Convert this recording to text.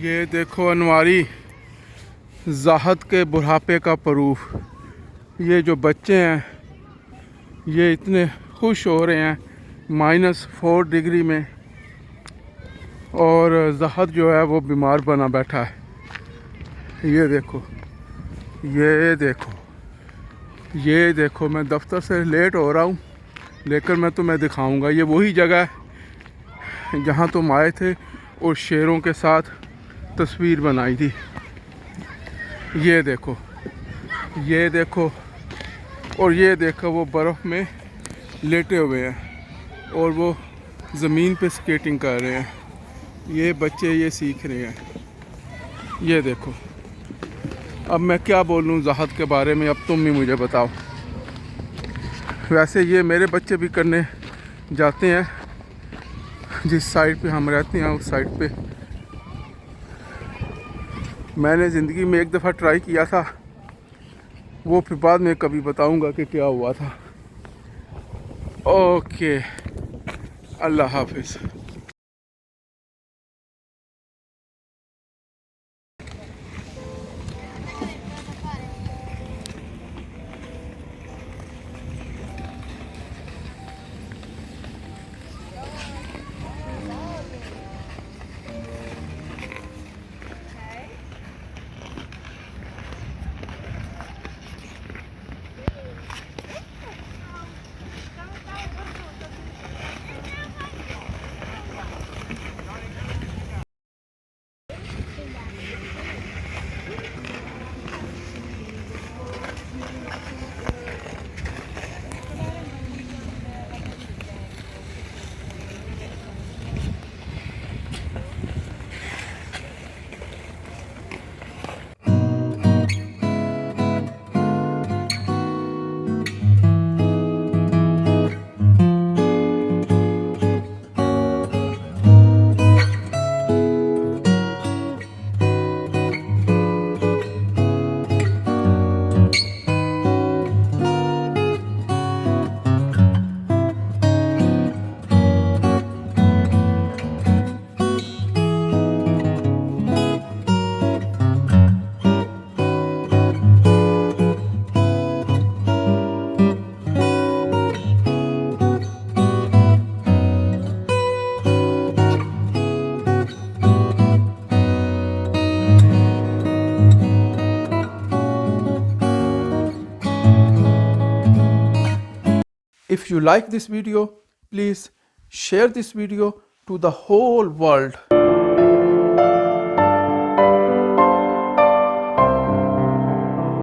ये देखो अनवारी, ज़ाहद के बुढ़ापे का प्रूफ। ये जो बच्चे हैं ये इतने खुश हो रहे हैं -4 डिग्री में, और ज़ाहद जो है वो बीमार बना बैठा है। ये देखो, ये देखो, ये देखो। मैं दफ्तर से लेट हो रहा हूँ लेकिन मैं तुम्हें दिखाऊंगा। ये वही जगह है जहाँ तुम आए थे और शेरों के साथ तस्वीर बनाई थी। ये देखो, ये देखो, और ये देखो वो बर्फ़ में लेटे हुए हैं और वो ज़मीन पे स्केटिंग कर रहे हैं। ये बच्चे ये सीख रहे हैं। ये देखो, अब मैं क्या बोलूँ ज़ाहद के बारे में, अब तुम ही मुझे बताओ। वैसे ये मेरे बच्चे भी करने जाते हैं। जिस साइड पे हम रहते हैं उस साइड पे मैंने ज़िंदगी में एक दफ़ा ट्राई किया था, वो फिर बाद में कभी बताऊंगा कि क्या हुआ था। ओके, अल्लाह हाफिज़। If you like this video, please share this video to the whole world.